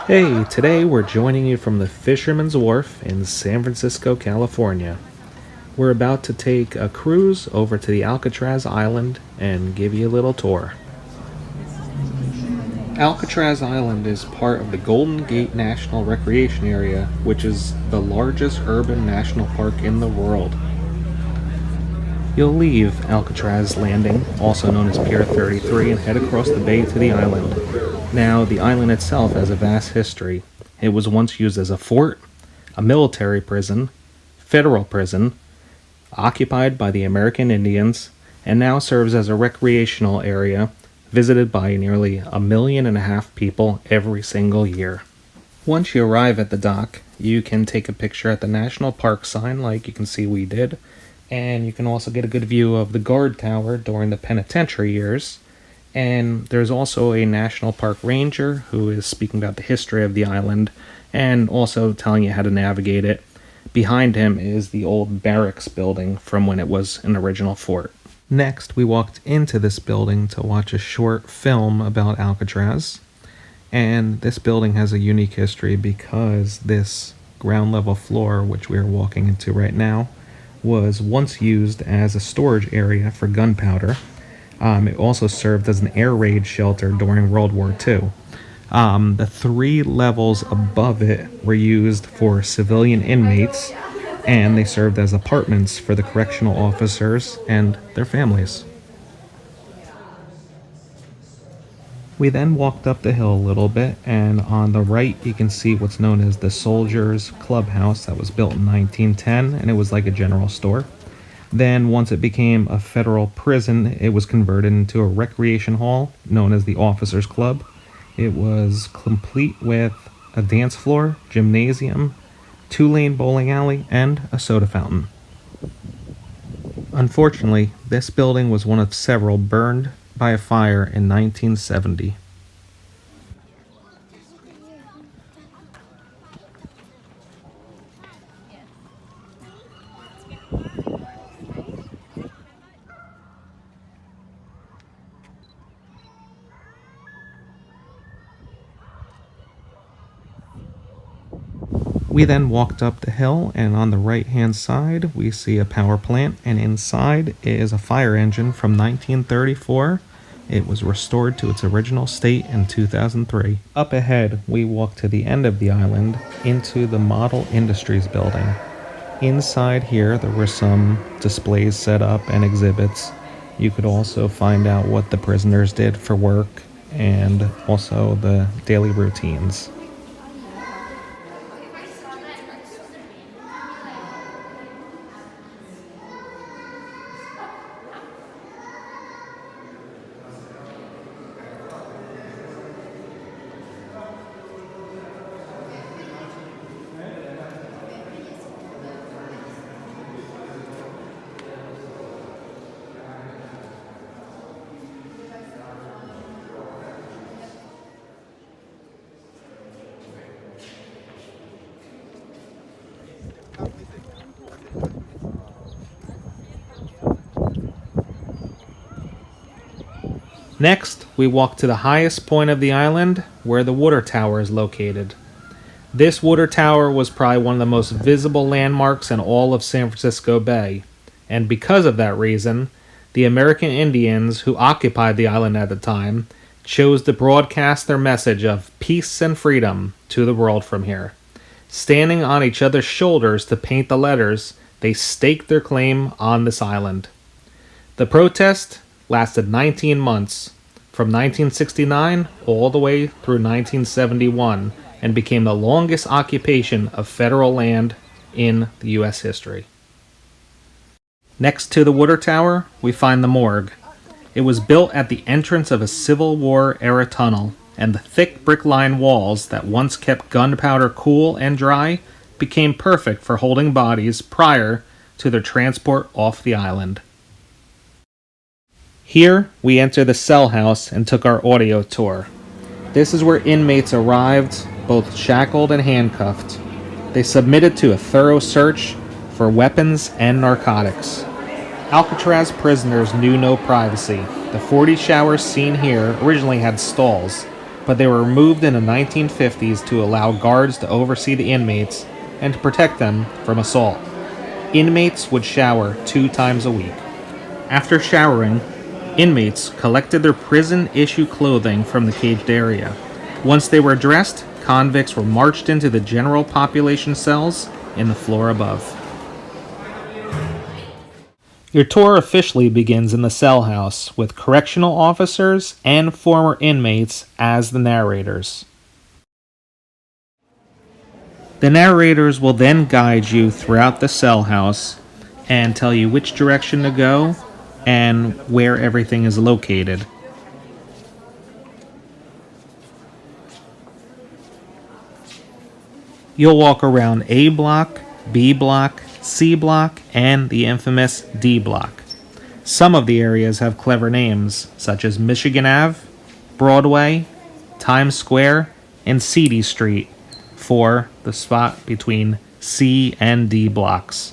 Hey, today we're joining you from the Fisherman's Wharf in San Francisco, California. We're about to take a cruise over to the Alcatraz Island and give you a little tour. Alcatraz Island is part of the Golden Gate National Recreation Area, which is the largest urban national park in the world. You'll leave Alcatraz Landing, also known as Pier 33, and head across the bay to the island. Now, the island itself has a vast history. It was once used as a fort, a military prison, federal prison, occupied by the American Indians, and now serves as a recreational area visited by nearly 1.5 million people every single year. Once you arrive at the dock, you can take a picture at the National Park sign like you can see we did, and you can also get a good view of the guard tower during the penitentiary years. And there's also a National Park Ranger who is speaking about the history of the island and also telling you how to navigate it. Behind him is the old barracks building from when it was an original fort. Next, we walked into this building to watch a short film about Alcatraz. And this building has a unique history because this ground level floor, which we are walking into right now, was once used as a storage area for gunpowder. It also served as an air raid shelter during World War II. The 3 levels above it were used for civilian inmates, and they served as apartments for the correctional officers and their families. We then walked up the hill a little bit, and on the right you can see what's known as the Soldiers Clubhouse that was built in 1910, and it was like a general store. Then, once it became a federal prison, it was converted into a recreation hall known as the Officers Club. It was complete with a dance floor, gymnasium, 2-lane bowling alley, and a soda fountain. Unfortunately, this building was one of several burned by a fire in 1970. We then walked up the hill, and on the right hand side we see a power plant, and inside is a fire engine from 1934. It was restored to its original state in 2003. Up ahead, we walked to the end of the island into the Model Industries building. Inside here there were some displays set up and exhibits. You could also find out what the prisoners did for work and also the daily routines. Next, we walk to the highest point of the island, where the water tower is located. This water tower was probably one of the most visible landmarks in all of San Francisco Bay, and because of that reason, the American Indians who occupied the island at the time chose to broadcast their message of peace and freedom to the world from here. Standing on each other's shoulders to paint the letters, they staked their claim on this island. The protest lasted 19 months, from 1969 all the way through 1971, and became the longest occupation of federal land in the U.S. history. Next to the water tower, we find the morgue. It was built at the entrance of a Civil War-era tunnel, and the thick brick-lined walls that once kept gunpowder cool and dry became perfect for holding bodies prior to their transport off the island. Here, we enter the cell house and took our audio tour. This is where inmates arrived, both shackled and handcuffed. They submitted to a thorough search for weapons and narcotics. Alcatraz prisoners knew no privacy. The 40 showers seen here originally had stalls, but they were removed in the 1950s to allow guards to oversee the inmates and to protect them from assault. Inmates would shower 2 times a week. After showering, inmates collected their prison-issue clothing from the caged area. Once they were dressed, convicts were marched into the general population cells in the floor above. Your tour officially begins in the cell house with correctional officers and former inmates as the narrators. The narrators will then guide you throughout the cell house and tell you which direction to go and where everything is located. You'll walk around A block, B block, C block, and the infamous D block. Some of the areas have clever names, such as Michigan Ave, Broadway, Times Square, and Seedy Street, for the spot between C and D blocks.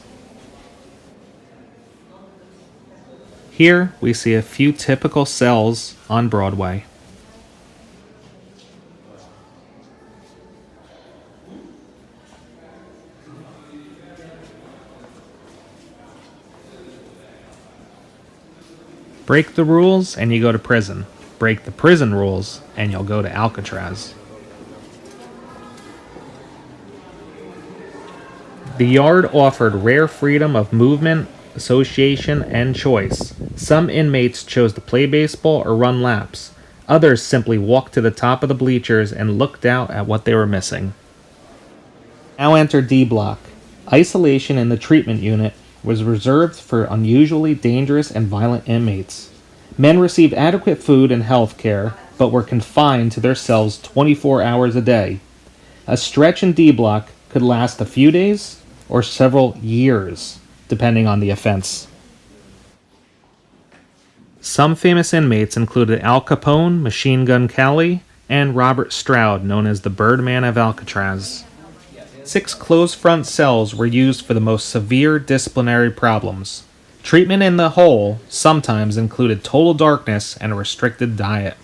Here we see a few typical cells on Broadway. Break the rules and you go to prison. Break the prison rules and you'll go to Alcatraz. The yard offered rare freedom of movement, association, and choice. Some inmates chose to play baseball or run laps. Others simply walked to the top of the bleachers and looked out at what they were missing. Now enter D block. Isolation in the treatment unit was reserved for unusually dangerous and violent inmates. Men received adequate food and health care, but were confined to their cells 24 hours a day. A stretch in D block could last a few days or several years, depending on the offense. Some famous inmates included Al Capone, Machine Gun Kelly, and Robert Stroud, known as the Birdman of Alcatraz. 6 closed front cells were used for the most severe disciplinary problems. Treatment in the hole sometimes included total darkness and a restricted diet.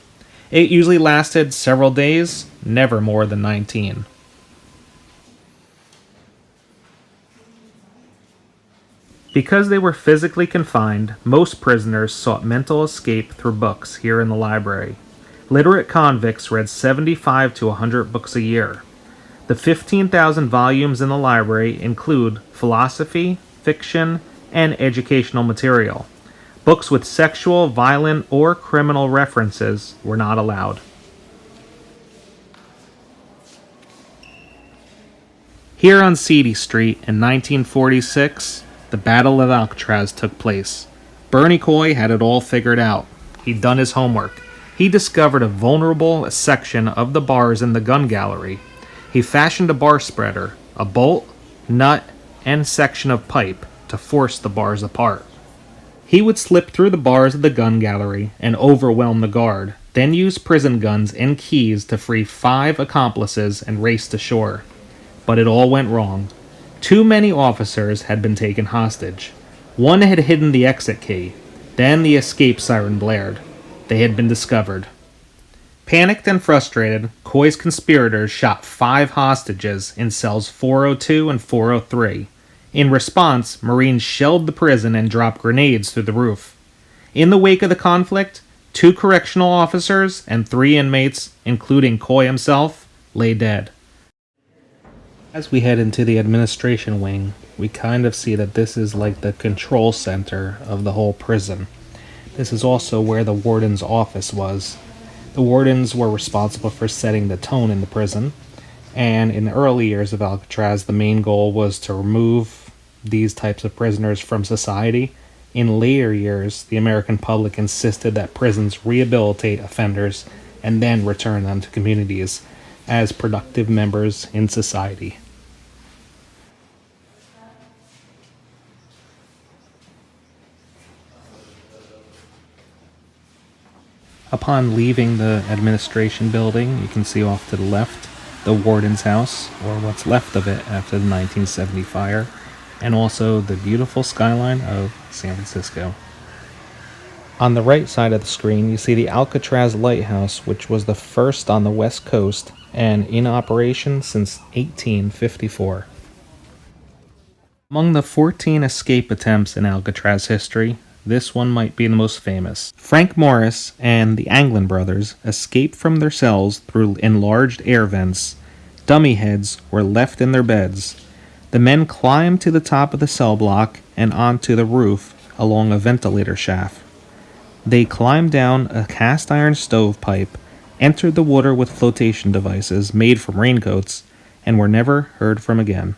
It usually lasted several days, never more than 19. Because they were physically confined, most prisoners sought mental escape through books here in the library. Literate convicts read 75 to 100 books a year. The 15,000 volumes in the library include philosophy, fiction, and educational material. Books with sexual, violent, or criminal references were not allowed. Here on Seedy Street in 1946, the Battle of Alcatraz took place. Bernie Coy had it all figured out. He'd done his homework. He discovered a vulnerable section of the bars in the gun gallery. He fashioned a bar spreader, a bolt, nut, and section of pipe to force the bars apart. He would slip through the bars of the gun gallery and overwhelm the guard, then use prison guns and keys to free 5 accomplices and race to shore. But it all went wrong. Too many officers had been taken hostage. One had hidden the exit key. Then the escape siren blared. They had been discovered. Panicked and frustrated, Coy's conspirators shot 5 hostages in cells 402 and 403. In response, Marines shelled the prison and dropped grenades through the roof. In the wake of the conflict, 2 correctional officers and 3 inmates, including Coy himself, lay dead. As we head into the administration wing, we kind of see that this is like the control center of the whole prison. This is also where the warden's office was. The wardens were responsible for setting the tone in the prison, and in the early years of Alcatraz, the main goal was to remove these types of prisoners from society. In later years, the American public insisted that prisons rehabilitate offenders and then return them to communities as productive members in society. Upon leaving the administration building, you can see off to the left the warden's house, or what's left of it after the 1970 fire. and also the beautiful skyline of San Francisco. On the right side of the screen, you see the Alcatraz Lighthouse, which was the first on the West Coast and in operation since 1854. Among the 14 escape attempts in Alcatraz history, this one might be the most famous. Frank Morris and the Anglin brothers escaped from their cells through enlarged air vents. Dummy heads were left in their beds. The men climbed to the top of the cell block and onto the roof along a ventilator shaft. They climbed down a cast iron stovepipe, entered the water with flotation devices made from raincoats, and were never heard from again.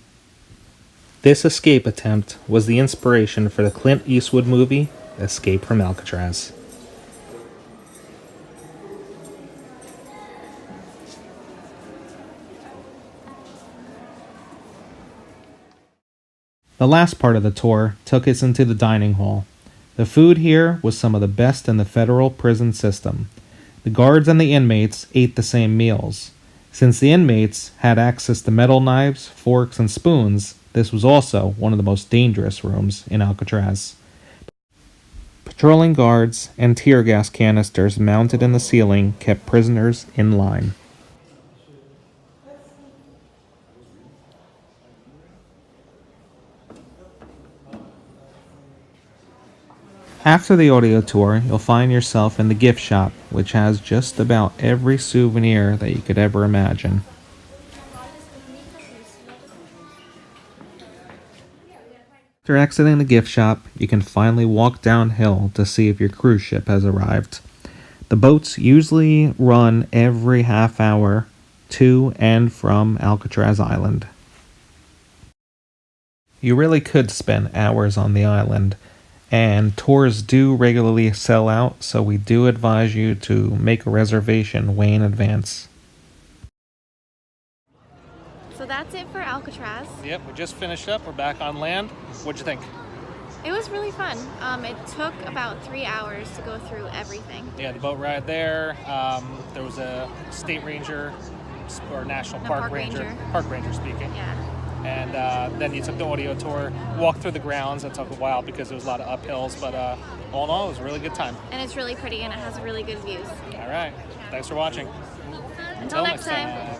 This escape attempt was the inspiration for the Clint Eastwood movie, Escape from Alcatraz. The last part of the tour took us into the dining hall. The food here was some of the best in the federal prison system. The guards and the inmates ate the same meals. Since the inmates had access to metal knives, forks, and spoons, this was also one of the most dangerous rooms in Alcatraz. Patrolling guards and tear gas canisters mounted in the ceiling kept prisoners in line. After the audio tour, you'll find yourself in the gift shop, which has just about every souvenir that you could ever imagine. After exiting the gift shop, you can finally walk downhill to see if your cruise ship has arrived. The boats usually run every half hour to and from Alcatraz Island. You really could spend hours on the island, and tours do regularly sell out, so we do advise you to make a reservation way in advance. So that's it for Alcatraz. Yep, we just finished up. We're back on land. What'd you think? It was really fun. It took about 3 hours to go through everything. Yeah, the boat ride there. There was a state ranger or national park ranger speaking. Yeah. And then you took the audio tour, walked through the grounds. That took a while because there was a lot of uphills, but all in all, it was a really good time. And it's really pretty and it has really good views. All right. Thanks for watching. Until next time.